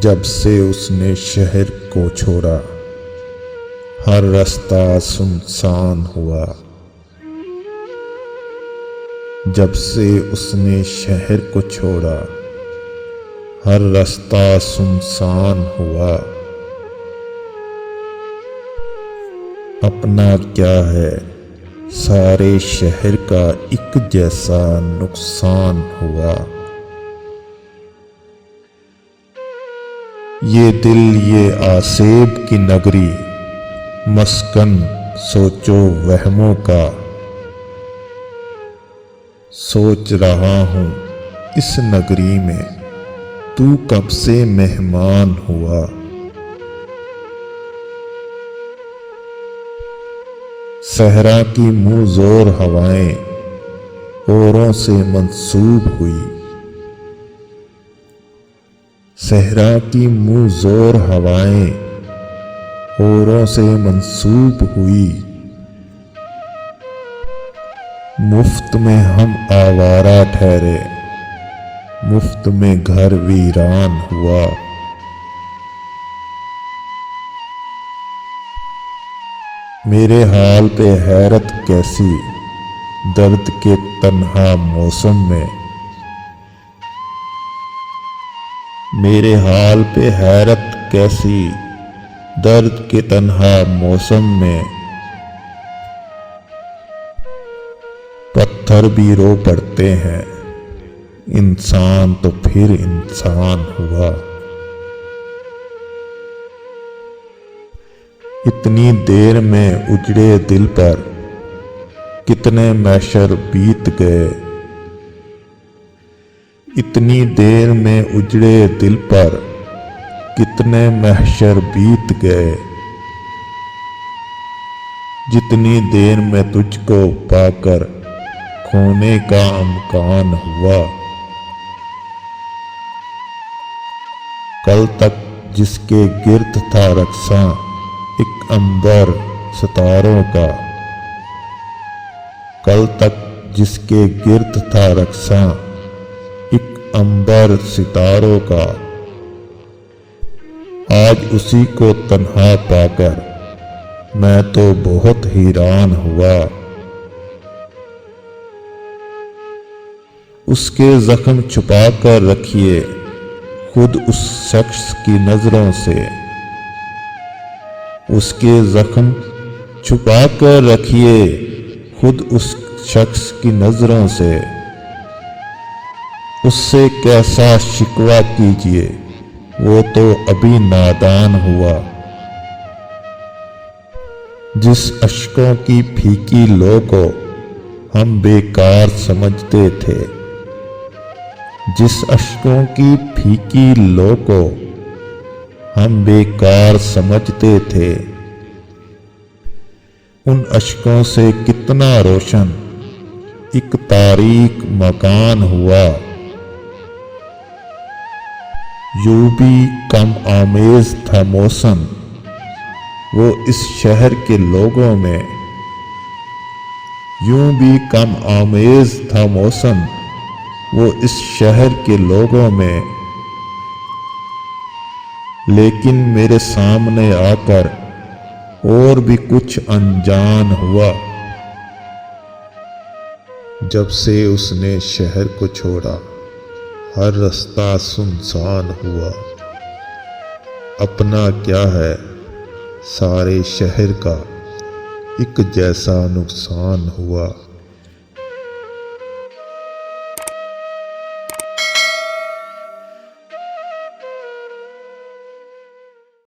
جب سے اس نے شہر کو چھوڑا ہر رستہ سنسان ہوا۔ جب سے اس نے شہر کو چھوڑا ہر رستہ سنسان ہوا۔ اپنا کیا ہے سارے شہر کا ایک جیسا نقصان ہوا۔ یہ دل یہ آسیب کی نگری مسکن سوچو وہموں کا۔ سوچ رہا ہوں اس نگری میں تو کب سے مہمان ہوا۔ صحرا کی منہ زور ہوائیں اوروں سے منسوب ہوئی۔ صحرا کی منہ زور ہوائیں اوروں سے منسوب ہوئی۔ مفت میں ہم آوارہ ٹھہرے مفت میں گھر ویران ہوا۔ میرے حال پہ حیرت کیسی درد کے تنہا موسم میں۔ میرے حال پہ حیرت کیسی درد کے تنہا موسم میں۔ پتھر بھی رو پڑتے ہیں انسان تو پھر انسان ہوا۔ اتنی دیر میں اجڑے دل پر کتنے محشر بیت گئے۔ اتنی دیر میں اجڑے دل پر کتنے محشر بیت گئے۔ جتنی دیر میں تجھ کو پا کر کھونے کا امکان ہوا۔ کل تک جس کے گرد تھا رقصاں ایک عنبر ستاروں کا۔ کل تک جس کے گرد تھا رقصاں ایک عنبر ستاروں کا۔ آج اسی کو تنہا پا کر میں تو بہت حیران ہوا۔ اس کے زخم چھپا کر رکھیے خود اس شخص کی نظروں سے۔ اس کے زخم چھپا کر رکھیے خود اس شخص کی نظروں سے۔ اس سے کیسا شکوہ کیجیے وہ تو ابھی نادان ہوا۔ جس اشکوں کی پھیکی لو کو ہم بیکار سمجھتے تھے۔ جس اشکوں کی پھیکی لو کو ہم بیکار سمجھتے تھے۔ ان اشکوں سے کتنا روشن ایک تاریک مکان ہوا۔ یوں بھی کم آمیز تھا موسم وہ اس شہر کے لوگوں میں۔ یوں بھی کم آمیز تھا موسم وہ اس شہر کے لوگوں میں۔ لیکن میرے سامنے آ کر اور بھی کچھ انجان ہوا۔ جب سے اس نے شہر کو چھوڑا ہر رستہ سنسان ہوا۔ اپنا کیا ہے سارے شہر کا ایک جیسا نقصان ہوا۔